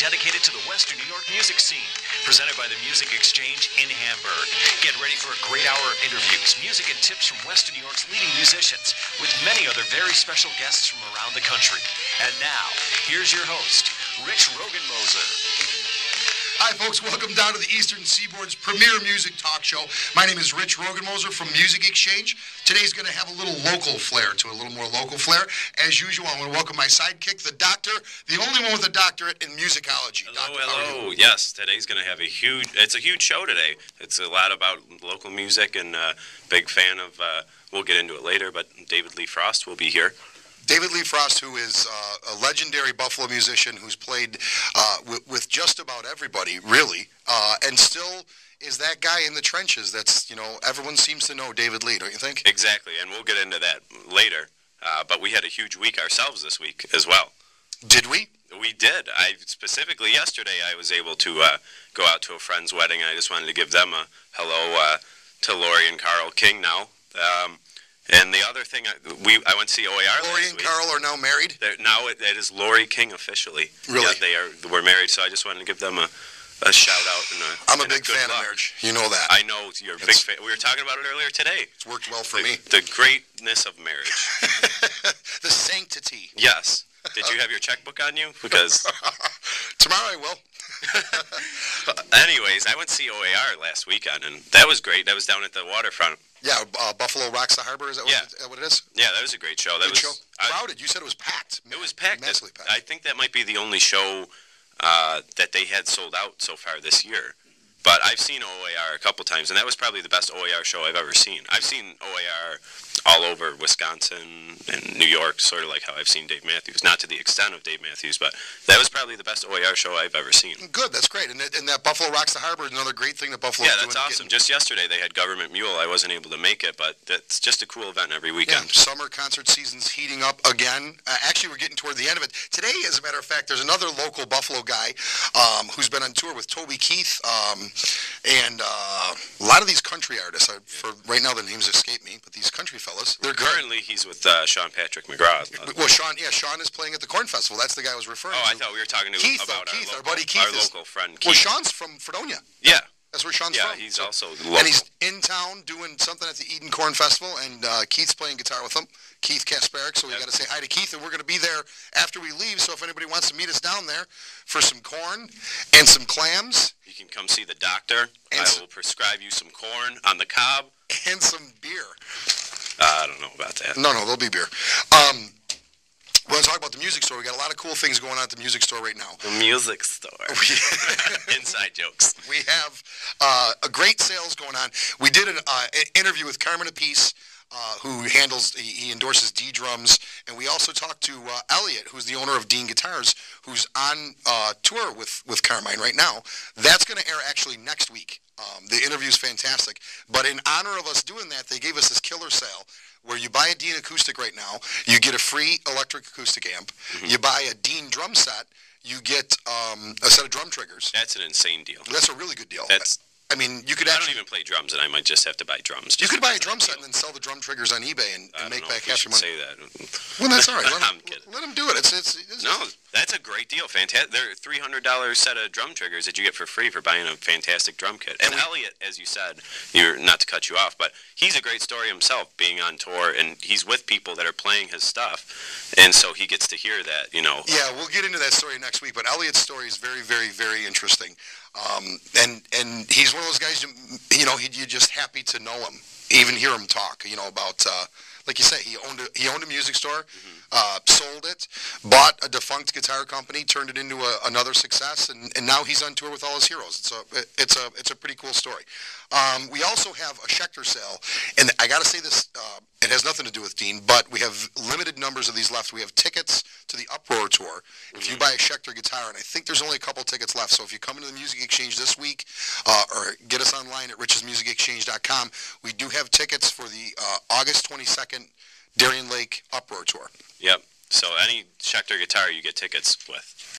dedicated to the Western New York music scene, presented by the Music Exchange in Hamburg. Get ready for a great hour of interviews, music, and tips from Western New York's leading musicians, with many other very special guests from around the country. And now, here's your host, Rich Rogenmoser. Hi, folks. Welcome down to the Eastern Seaboard's premier music talk show. My name is Rich Rogenmoser from Music Exchange. Today's going to have a little local flair to it, a little more local flair. As usual, I want to welcome my sidekick, the doctor, the only one with a doctorate in musicology. Hello, hello. Yes, today's going to have it's a huge show today. It's a lot about local music, and big fan of, we'll get into it later, but David Lee Frost will be here. David Lee Frost, who is a legendary Buffalo musician who's played with just about everybody, really, and still is that guy in the trenches that's, you know, everyone seems to know David Lee, don't you think? Exactly, and we'll get into that later. But we had a huge week ourselves this week as well. Did we? We did. Specifically yesterday, I was able to go out to a friend's wedding. I just wanted to give them a hello to Lori and Carl King now. And the other thing, I went to see OAR last week. Lori and Carl are now married? Now it is Lori King officially. Really? Yeah, we're married, so I just wanted to give them a shout-out. I'm a big fan of marriage. You know that. I know you're a big fan. We were talking about it earlier today. It's worked well for me. The greatness of marriage. The sanctity. Yes. Did you have your checkbook on you? Because tomorrow I will. Anyways, I went to see OAR last weekend, and that was great. That was down at the waterfront. Yeah, Buffalo Rocks the Harbor, is that what it is? Yeah, that was a great show. Good show. Crowded. You said it was packed. It was packed. Massively packed. I think that might be the only show that they had sold out so far this year. But I've seen OAR a couple times, and that was probably the best OAR show I've ever seen. I've seen OAR all over Wisconsin and New York, sort of like how I've seen Dave Matthews. Not to the extent of Dave Matthews, but that was probably the best OAR show I've ever seen. Good, that's great. And that Buffalo Rocks the Harbor is another great thing that Buffalo is doing. Yeah, that's awesome. Just yesterday they had Government Mule. I wasn't able to make it, but that's just a cool event every weekend. Yeah, summer concert season's heating up again. Actually, we're getting toward the end of it. Today, as a matter of fact, there's another local Buffalo guy who's been on tour with Toby Keith, and a lot of these country artists, for right now the names escape me, but these country fellas, they're currently he's with Sean Patrick McGraw. Well, Sean is playing at the Corn Festival. That's the guy I was referring to. Oh, I thought we were talking Keith, about Keith, our buddy Keith. Our local friend Keith. Well, Sean's from Fredonia. Yeah. That's where Sean's from. Yeah, he's also local. And he's in town doing something at the Eden Corn Festival, and Keith's playing guitar with him, Keith Kasparic, so we got to say hi to Keith, and we're going to be there after we leave, so if anybody wants to meet us down there for some corn and some clams. You can come see the doctor. I will prescribe you some corn on the cob. And some beer. I don't know about that. No, there'll be beer. We're going to talk about the music store. We got a lot of cool things going on at the music store right now. The music store. Inside jokes. We have a great sales going on. We did an interview with Carmen Apiece, who he endorses D Drums, and we also talked to Elliot, who's the owner of Dean Guitars, who's on tour with Carmine right now. That's going to air actually next week. The interview's fantastic, but in honor of us doing that, they gave us this killer sale where you buy a Dean acoustic right now, you get a free electric acoustic amp. Mm-hmm. You buy a Dean drum set, you get a set of drum triggers. That's an insane deal. That's a really good deal. I mean, you could I don't even play drums, and I might just have to buy drums. You could buy a drum set and then sell the drum triggers on eBay and make back half your money. Say that. Well, that's all right. I'm kidding. Let him do it. It's no, that's a great deal. Fantastic. They're $300 set of drum triggers that you get for free for buying a fantastic drum kit. And Elliot, as you said, not to cut you off, but he's a great story himself, being on tour, and he's with people that are playing his stuff, and so he gets to hear that, you know. Yeah, we'll get into that story next week, but Elliot's story is very, very, very interesting. And he's one of those guys, you know, you're just happy to know him, even hear him talk, you know, about, like you say, he owned a music store, sold it, bought a defunct guitar company, turned it into another success, and now he's on tour with all his heroes. It's a pretty cool story. We also have a Schecter sale, and I got to say this, it has nothing to do with Dean, but we have limited numbers of these left. We have tickets to the Uproar tour. If you buy a Schecter guitar, and I think there's only a couple tickets left, so if you come into the Music Exchange this week, or get us online at richsmusicexchange.com, we do have tickets for the August 22nd Darien Lake Uproar tour. Yep. So any Schecter guitar you get tickets with.